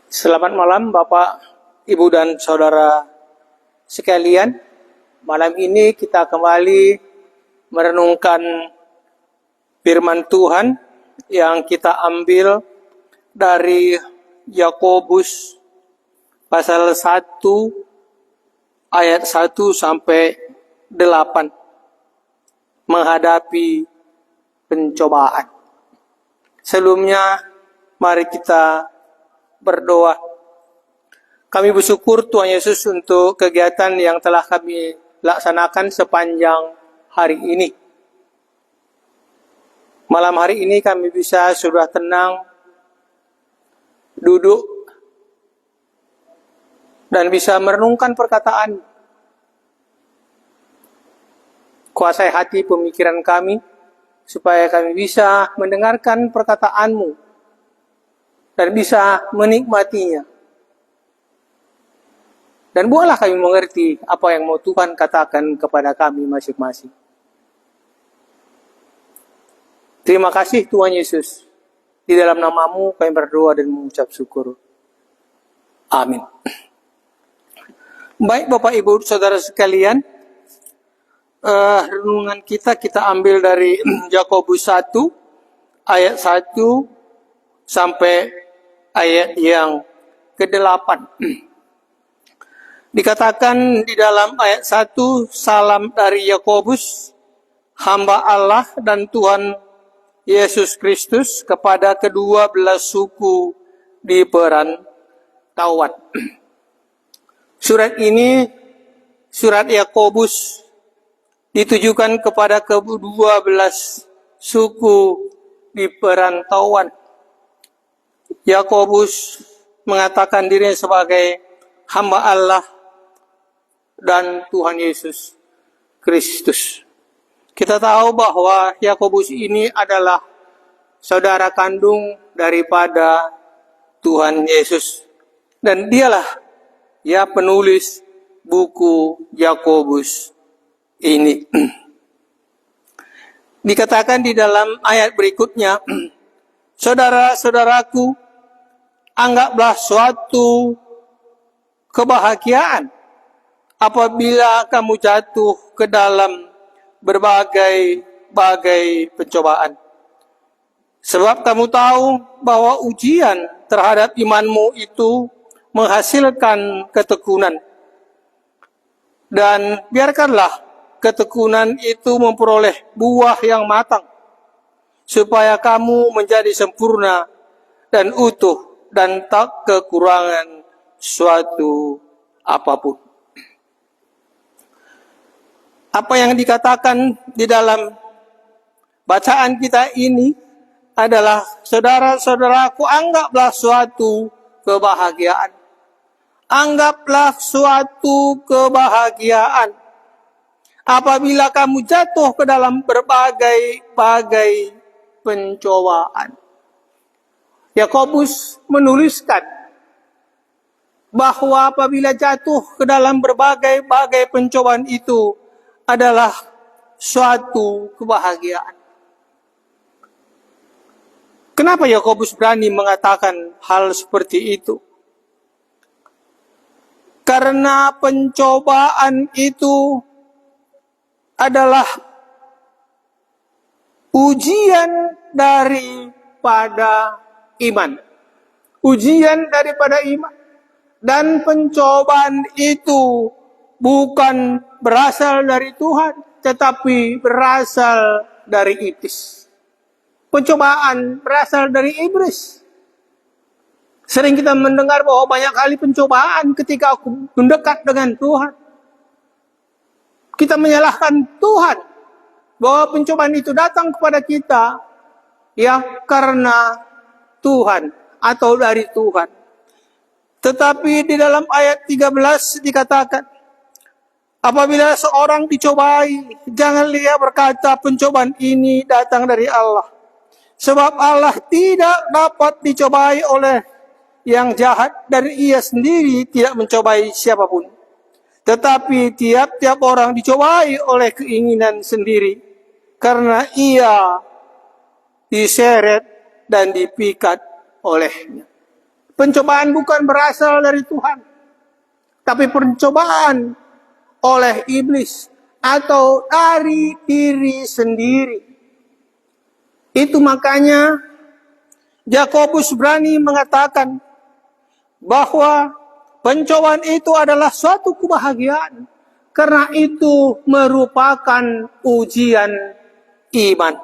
Selamat malam Bapak, Ibu dan Saudara sekalian. Malam ini kita kembali merenungkan firman Tuhan yang kita ambil dari Yakobus pasal 1 ayat 1 sampai 8. Menghadapi pencobaan. Sebelumnya mari kita berdoa. Kami bersyukur Tuhan Yesus untuk kegiatan yang telah kami laksanakan sepanjang hari ini. Malam hari ini kami bisa sudah tenang, duduk, dan bisa merenungkan perkataan. Kuasai hati pemikiran kami, supaya kami bisa mendengarkan perkataan-Mu dan bisa menikmatinya. Dan buatlah kami mengerti apa yang mau Tuhan katakan kepada kami masing-masing. Terima kasih Tuhan Yesus. Di dalam nama-Mu kami berdoa dan mengucap syukur. Amin. Baik Bapak Ibu Saudara sekalian, renungan kita ambil dari Yakobus 1 ayat 1 sampai ayat yang ke-8. Dikatakan di dalam ayat 1, salam dari Yakobus, hamba Allah dan Tuhan Yesus Kristus kepada kedua belas suku di perantauan. Surat ini, surat Yakobus, ditujukan kepada kedua belas suku di perantauan. Yakobus mengatakan dirinya sebagai hamba Allah dan Tuhan Yesus Kristus. Kita tahu bahwa Yakobus ini adalah saudara kandung daripada Tuhan Yesus. Dan dialah penulis buku Yakobus ini. Dikatakan di dalam ayat berikutnya, saudara-saudaraku, anggaplah suatu kebahagiaan apabila kamu jatuh ke dalam berbagai pencobaan. Sebab kamu tahu bahwa ujian terhadap imanmu itu menghasilkan ketekunan. Dan biarkanlah ketekunan itu memperoleh buah yang matang, supaya kamu menjadi sempurna dan utuh dan tak kekurangan suatu apapun. Apa yang dikatakan di dalam bacaan kita ini adalah, saudara-saudaraku, anggaplah suatu kebahagiaan. Anggaplah suatu kebahagiaan apabila kamu jatuh ke dalam berbagai pencobaan. Yakobus menuliskan bahwa apabila jatuh ke dalam berbagai pencobaan itu adalah suatu kebahagiaan. Kenapa Yakobus berani mengatakan hal seperti itu? Karena pencobaan itu adalah ujian daripada iman. Ujian daripada iman. Dan pencobaan itu bukan berasal dari Tuhan, tetapi berasal dari iblis. Pencobaan berasal dari iblis. Sering kita mendengar bahwa banyak kali pencobaan ketika aku mendekat dengan Tuhan. Kita menyalahkan Tuhan bahwa pencobaan itu datang kepada kita karena Tuhan atau dari Tuhan. Tetapi di dalam ayat 13 dikatakan, apabila seorang dicobai, jangan dia berkata pencobaan ini datang dari Allah. Sebab Allah tidak dapat dicobai oleh yang jahat, dan ia sendiri tidak mencobai siapapun. Tetapi tiap-tiap orang dicobai oleh keinginan sendiri, karena ia diseret dan dipikat olehnya. Pencobaan bukan berasal dari Tuhan, tapi pencobaan oleh iblis atau dari diri sendiri. Itu makanya Yakobus berani mengatakan bahwa pencobaan itu adalah suatu kebahagiaan, karena itu merupakan ujian iman.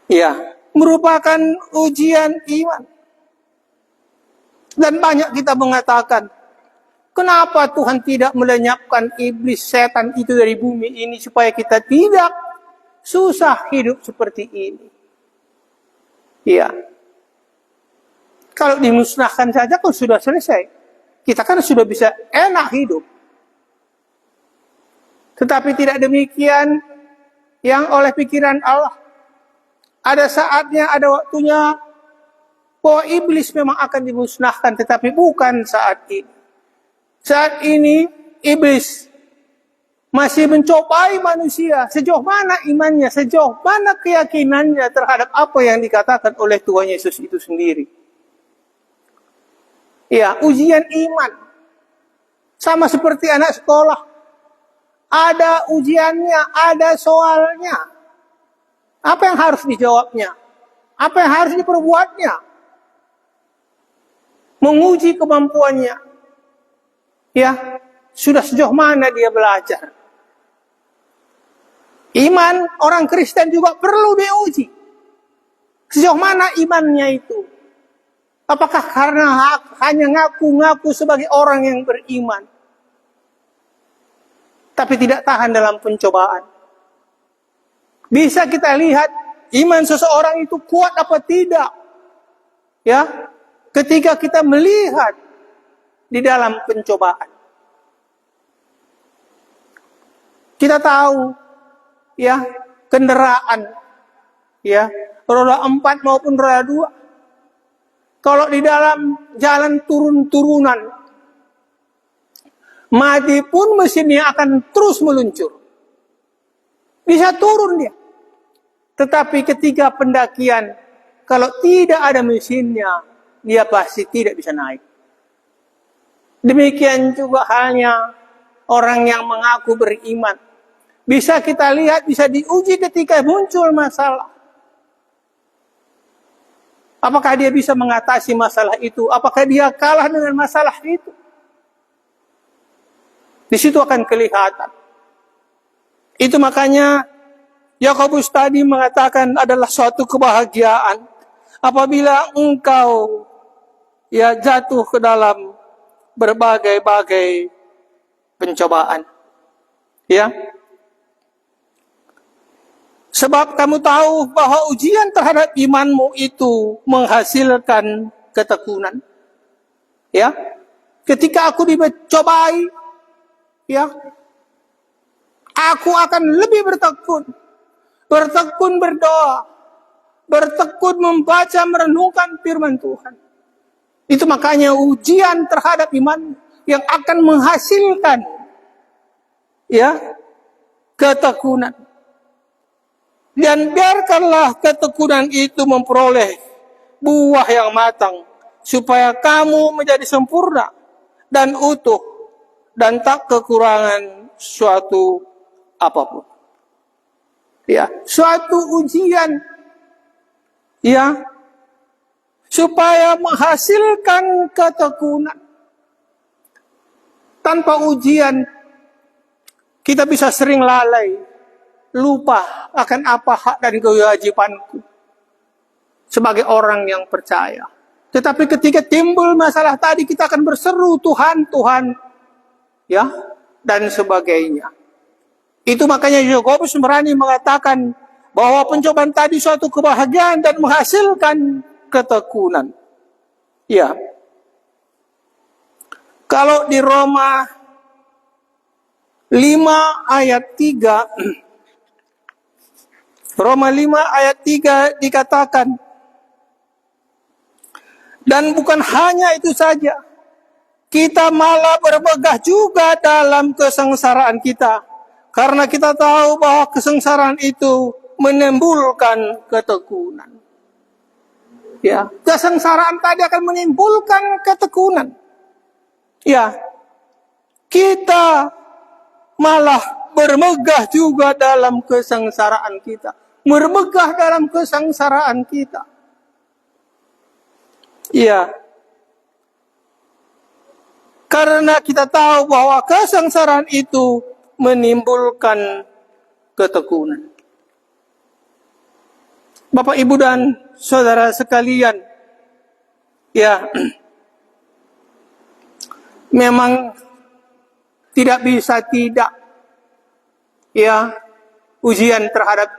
Ya, merupakan ujian iman. Dan banyak kita mengatakan, kenapa Tuhan tidak melenyapkan iblis setan itu dari bumi ini supaya kita tidak susah hidup seperti ini? Ya, kalau dimusnahkan saja kan sudah selesai. Kita kan sudah bisa enak hidup. Tetapi tidak demikian yang oleh pikiran Allah. Ada saatnya, ada waktunya bahwa iblis memang akan dimusnahkan, tetapi bukan saat ini. Saat ini iblis masih mencobai manusia, sejauh mana imannya, sejauh mana keyakinannya terhadap apa yang dikatakan oleh Tuhan Yesus itu sendiri. Ya, ujian iman. Sama seperti anak sekolah. Ada ujiannya, ada soalnya. Apa yang harus dijawabnya? Apa yang harus diperbuatnya? Menguji kemampuannya. Ya, sudah sejauh mana dia belajar. Iman orang Kristen juga perlu diuji. Sejauh mana imannya itu? Apakah karena hanya ngaku-ngaku sebagai orang yang beriman, tapi tidak tahan dalam pencobaan? Bisa kita lihat iman seseorang itu kuat apa tidak. Ya, ketika kita melihat di dalam pencobaan. Kita tahu ya, kendaraan ya, roda 4 maupun roda 2. Kalau di dalam jalan turun-turunan, mati pun mesinnya akan terus meluncur. Bisa turun dia. Tetapi ketika pendakian, kalau tidak ada mesinnya, dia pasti tidak bisa naik. Demikian juga halnya orang yang mengaku beriman. Bisa kita lihat, bisa diuji ketika muncul masalah. Apakah dia bisa mengatasi masalah itu? Apakah dia kalah dengan masalah itu? Di situ akan kelihatan. Itu makanya Yakobus tadi mengatakan adalah suatu kebahagiaan apabila engkau ya jatuh ke dalam berbagai-bagai pencobaan. Ya. Sebab kamu tahu bahwa ujian terhadap imanmu itu menghasilkan ketekunan. Ya. Ketika aku dicobai, ya, aku akan lebih bertekun. Bertekun berdoa, bertekun membaca, merenungkan firman Tuhan. Itu makanya ujian terhadap iman yang akan menghasilkan ya ketekunan. Dan biarkanlah ketekunan itu memperoleh buah yang matang, supaya kamu menjadi sempurna dan utuh dan tak kekurangan suatu apapun. Ya, suatu ujian ya, supaya menghasilkan ketekunan. Tanpa ujian kita bisa sering lalai, lupa akan apa hak dan kewajibanku sebagai orang yang percaya. Tetapi ketika timbul masalah tadi, kita akan berseru Tuhan, Tuhan, ya, dan sebagainya. Itu makanya Yakobus berani mengatakan bahwa pencobaan tadi suatu kebahagiaan dan menghasilkan ketekunan. Ya. Kalau di Roma 5 ayat 3, Roma 5 ayat 3 dikatakan, dan bukan hanya itu saja, kita malah bermegah juga dalam kesengsaraan kita. Karena kita tahu bahwa kesengsaraan itu menimbulkan ketekunan. Ya, kesengsaraan tadi akan menimbulkan ketekunan. Ya, kita malah bermegah juga dalam kesengsaraan kita. Bermegah dalam kesengsaraan kita. Ya, karena kita tahu bahwa kesengsaraan itu menimbulkan ketekunan. Bapak, Ibu, dan saudara sekalian, ya, memang tidak bisa tidak, ya, ujian terhadap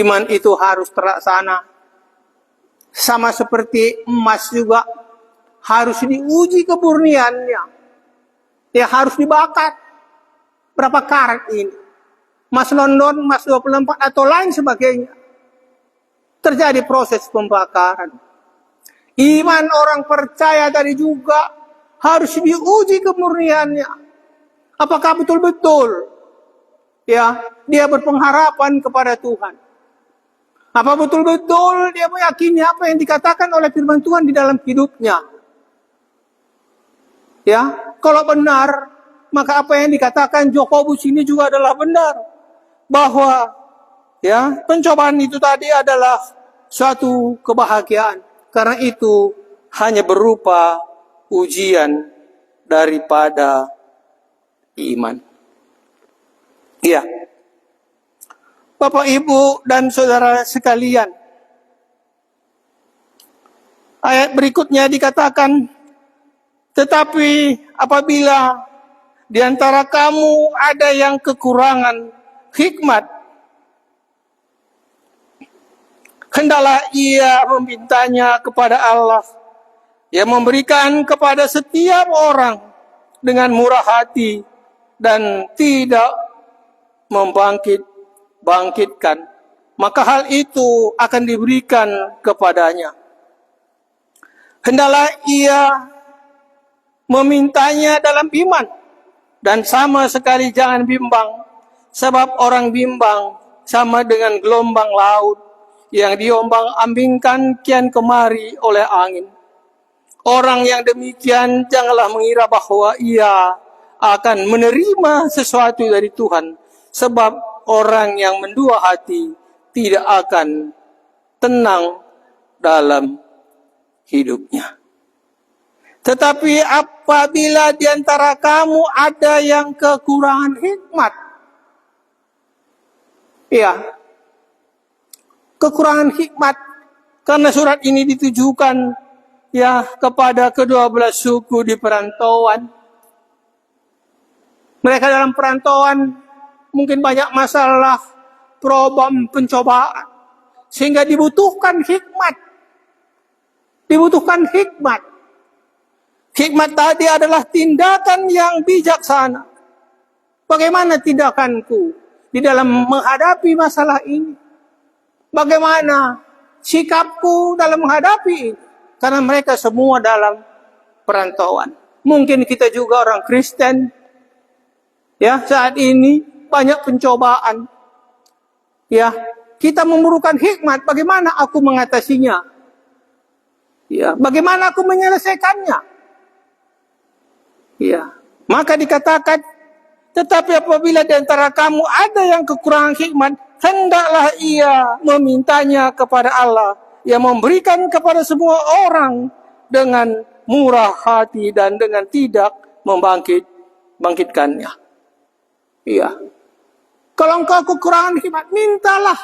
iman itu harus terlaksana. Sama seperti emas juga harus diuji kemurniannya. Ya, harus dibakar. Berapa karat ini? Emas London, emas 24 atau lain sebagainya. Terjadi proses pembakaran. Iman orang percaya tadi juga harus diuji kemurniannya. Apakah betul-betul ya dia berpengharapan kepada Tuhan? Apa betul-betul dia meyakini apa yang dikatakan oleh firman Tuhan di dalam hidupnya? Ya, kalau benar, maka apa yang dikatakan Yakobus ini juga adalah benar. Bahwa ya, pencobaan itu tadi adalah suatu kebahagiaan. Karena itu hanya berupa ujian daripada iman. Iya. Bapak, Ibu, dan saudara sekalian. Ayat berikutnya dikatakan, tetapi apabila di antara kamu ada yang kekurangan hikmat, hendaklah ia memintanya kepada Allah, yang memberikan kepada setiap orang dengan murah hati dan tidak membangkitkan, maka hal itu akan diberikan kepadanya. Hendaklah ia memintanya dalam iman, dan sama sekali jangan bimbang, sebab orang bimbang sama dengan gelombang laut yang diombang-ambingkan kian kemari oleh angin. Orang yang demikian janganlah mengira bahwa ia akan menerima sesuatu dari Tuhan, sebab orang yang mendua hati tidak akan tenang dalam hidupnya. Tetapi apabila di antara kamu ada yang kekurangan hikmat, ya, kekurangan hikmat, karena surat ini ditujukan ya kepada ke-12 suku di perantauan. Mereka dalam perantauan mungkin banyak masalah, problem, pencobaan, sehingga dibutuhkan hikmat. Dibutuhkan hikmat. Hikmat tadi adalah tindakan yang bijaksana. Bagaimana tindakanku di dalam menghadapi masalah ini? Bagaimana sikapku dalam menghadapi ini? Karena mereka semua dalam perantauan. Mungkin kita juga orang Kristen, ya, saat ini banyak pencobaan. Ya, kita memerlukan hikmat. Bagaimana aku mengatasinya? Ya, bagaimana aku menyelesaikannya? Ya, maka dikatakan, tetapi apabila di antara kamu ada yang kekurangan hikmat, hendaklah ia memintanya kepada Allah, yang memberikan kepada semua orang dengan murah hati dan dengan tidak membangkitkannya. Iya. Kalau engkau kekurangan hikmat, mintalah.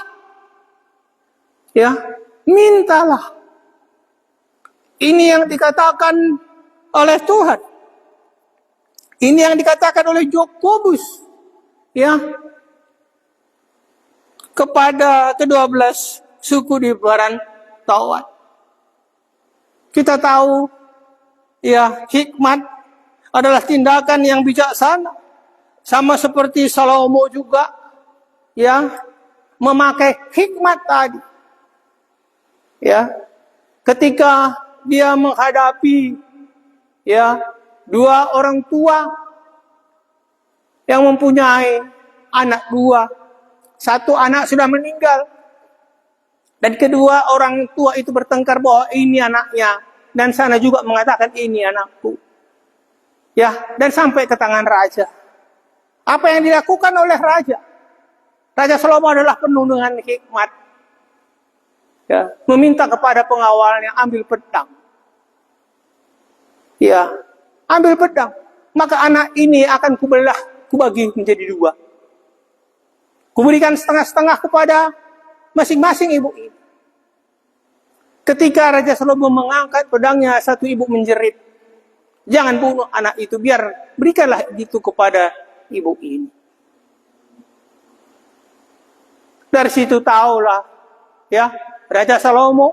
Ya, mintalah. Ini yang dikatakan oleh Tuhan. Ini yang dikatakan oleh Yakobus, ya, kepada ke-12 suku di perantauan. Kita tahu, ya, hikmat adalah tindakan yang bijaksana, sama seperti Salomo juga, ya, memakai hikmat tadi, ya, ketika dia menghadapi, ya, dua orang tua yang mempunyai anak dua. Satu anak sudah meninggal. Dan kedua orang tua itu bertengkar bahwa ini anaknya, dan sana juga mengatakan ini anakku. Ya, dan sampai ke tangan raja. Apa yang dilakukan oleh raja? Raja Salomo adalah penuh dengan hikmat. Ya, meminta kepada pengawalnya ambil pedang. Ya, ambil pedang. Maka anak ini akan kubagi menjadi dua. Kuberikan setengah-setengah kepada masing-masing ibu ini. Ketika Raja Salomo mengangkat pedangnya, satu ibu menjerit, jangan bunuh anak itu, biar berikanlah itu kepada ibu ini. Dari situ tahulah, ya, Raja Salomo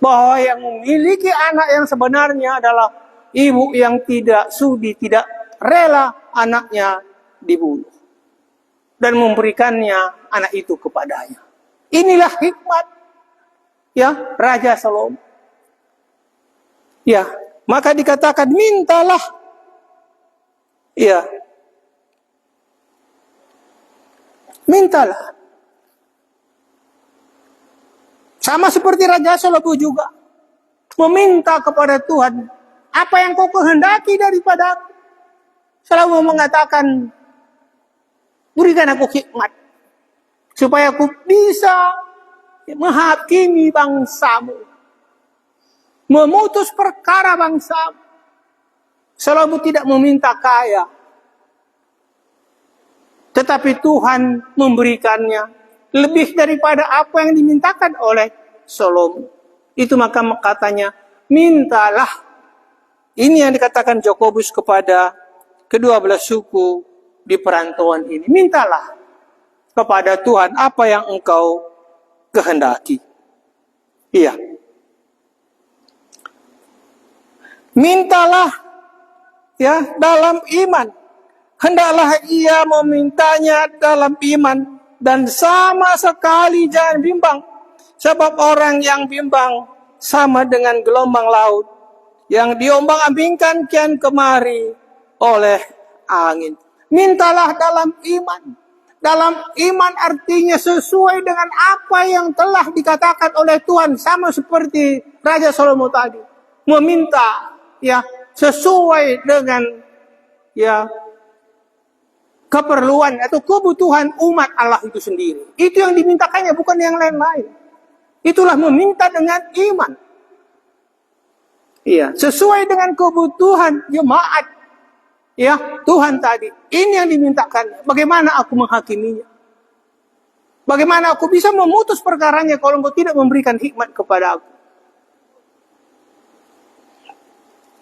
bahwa yang memiliki anak yang sebenarnya adalah ibu yang tidak sudi, tidak rela anaknya dibunuh dan memberikannya anak itu kepadanya. Inilah hikmat, ya, Raja Salomo. Ya, maka dikatakan mintalah, ya, mintalah. Sama seperti Raja Salomo juga meminta kepada Tuhan, apa yang kau kehendaki daripada aku. Salomo mengatakan, berikan aku hikmat supaya aku bisa menghakimi bangsamu, memutus perkara bangsamu. Salomo tidak meminta kaya, tetapi Tuhan memberikannya lebih daripada apa yang dimintakan oleh Salomo. Itu maka katanya, mintalah. Ini yang dikatakan Yakobus kepada kedua belas suku di perantauan ini. Mintalah kepada Tuhan apa yang engkau kehendaki. Iya. Mintalah, ya, dalam iman. Hendaklah ia memintanya dalam iman. Dan sama sekali jangan bimbang. Sebab orang yang bimbang sama dengan gelombang laut yang diombang-ambingkan kian kemari oleh angin. Mintalah dalam iman. Dalam iman artinya sesuai dengan apa yang telah dikatakan oleh Tuhan. Sama seperti Raja Salomo tadi. Meminta, ya, sesuai dengan, ya, keperluan atau kebutuhan umat Allah itu sendiri. Itu yang dimintakannya, bukan yang lain-lain. Itulah meminta dengan iman. Iya, sesuai dengan kebutuhan jemaat, ya, Tuhan tadi. Ini yang dimintakan. Bagaimana aku menghakiminya? Bagaimana aku bisa memutus perkaranya kalau engkau tidak memberikan hikmat kepada aku?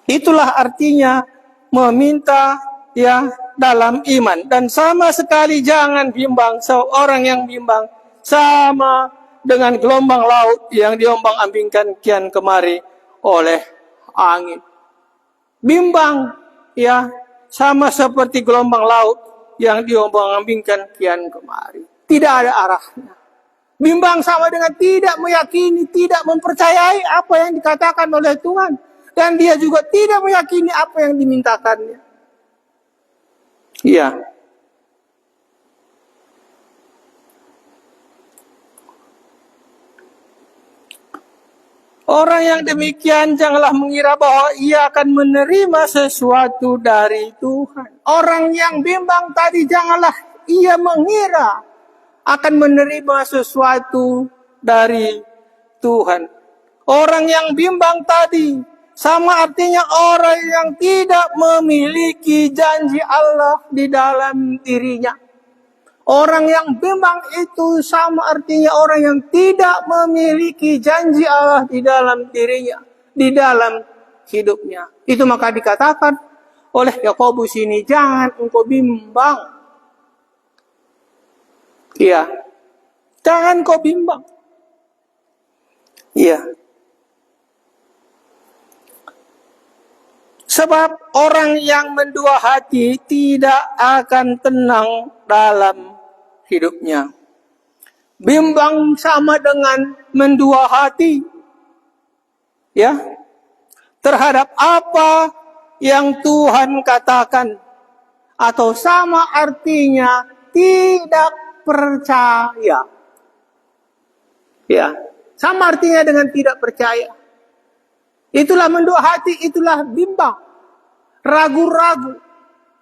Itulah artinya meminta, ya, dalam iman. Dan sama sekali jangan bimbang. Seorang yang bimbang sama dengan gelombang laut yang diombang-ambingkan kian kemari oleh angin. Bimbang, ya, sama seperti gelombang laut yang diombang-ambingkan kian kemari. Tidak ada arahnya. Bimbang sama dengan tidak meyakini, tidak mempercayai apa yang dikatakan oleh Tuhan. Dan dia juga tidak meyakini apa yang dimintakannya. Iya. Orang yang demikian janganlah mengira bahwa ia akan menerima sesuatu dari Tuhan. Orang yang bimbang tadi janganlah ia mengira akan menerima sesuatu dari Tuhan. Orang yang bimbang tadi sama artinya orang yang tidak memiliki janji Allah di dalam dirinya. Orang yang bimbang itu sama artinya orang yang tidak memiliki janji Allah di dalam dirinya, di dalam hidupnya. Itu maka dikatakan oleh Yakobus ini, jangan engkau bimbang. Iya. Jangan kau bimbang. Iya. Sebab orang yang mendua hati tidak akan tenang dalam hidupnya. Bimbang sama dengan mendua hati. Ya. Terhadap apa yang Tuhan katakan. Atau sama artinya tidak percaya. Ya, sama artinya dengan tidak percaya. Itulah mendua hati, itulah bimbang, ragu-ragu,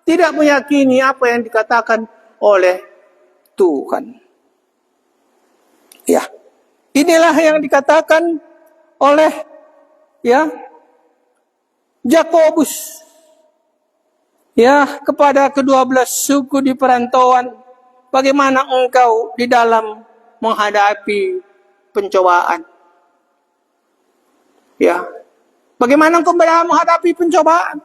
tidak meyakini apa yang dikatakan oleh Tuhan. Ya, inilah yang dikatakan oleh Yakobus kepada ke-12 suku di perantauan, bagaimana engkau di dalam menghadapi pencobaan. Ya, bagaimana engkau dalam menghadapi pencobaan?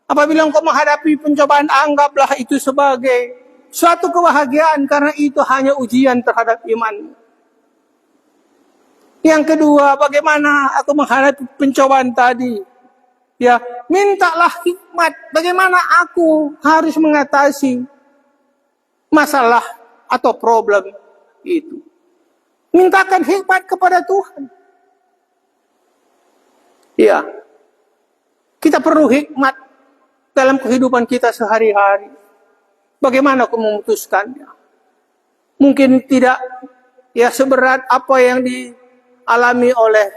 Apabila engkau menghadapi pencobaan, anggaplah itu sebagai suatu kebahagiaan, karena itu hanya ujian terhadap iman. Yang kedua, bagaimana aku menghadapi pencobaan tadi? Ya, mintalah hikmat. Bagaimana aku harus mengatasi masalah atau problem itu. Mintakan hikmat kepada Tuhan. Ya, kita perlu hikmat dalam kehidupan kita sehari-hari. Bagaimana aku memutuskannya? Mungkin tidak seberat apa yang dialami oleh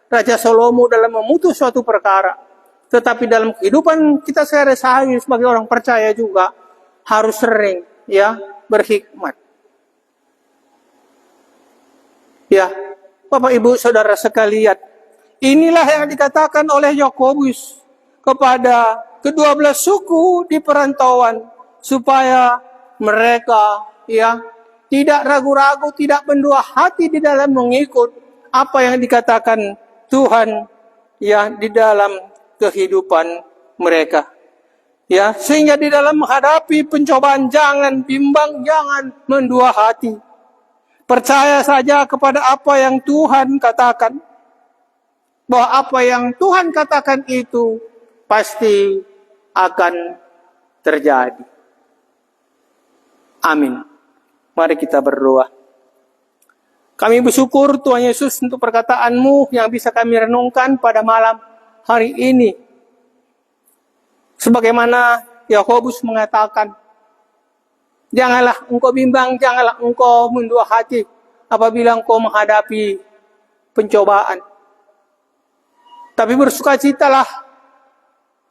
Raja Salomo dalam memutus suatu perkara. Tetapi dalam kehidupan kita sehari-hari sebagai orang percaya juga harus sering berhikmat. Ya, Bapak Ibu Saudara sekalian, inilah yang dikatakan oleh Yakobus kepada ke-12 suku di perantauan, supaya mereka tidak ragu-ragu, tidak mendua hati di dalam mengikut apa yang dikatakan Tuhan di dalam kehidupan mereka. Ya, sehingga di dalam menghadapi pencobaan jangan bimbang, jangan mendua hati. Percaya saja kepada apa yang Tuhan katakan. Bahwa apa yang Tuhan katakan itu pasti akan terjadi. Amin. Mari kita berdoa. Kami bersyukur Tuhan Yesus untuk perkataan-Mu yang bisa kami renungkan pada malam hari ini. Sebagaimana Yakobus mengatakan, janganlah engkau bimbang, janganlah engkau mendua hati apabila engkau menghadapi pencobaan. Tapi bersukacitalah,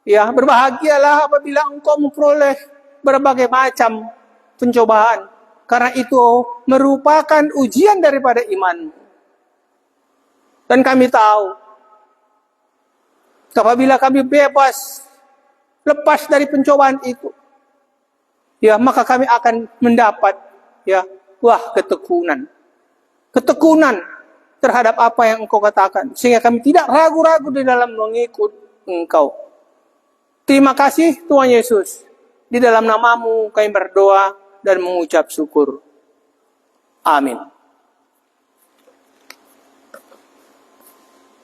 berbahagialah apabila engkau memperoleh berbagai macam pencobaan. Karena itu merupakan ujian daripada iman. Dan kami tahu, apabila kami bebas, lepas dari pencobaan itu, maka kami akan mendapat ketekunan. Ketekunan terhadap apa yang engkau katakan. Sehingga kami tidak ragu-ragu di dalam mengikut engkau. Terima kasih Tuhan Yesus. Di dalam nama-Mu kami berdoa dan mengucap syukur. Amin.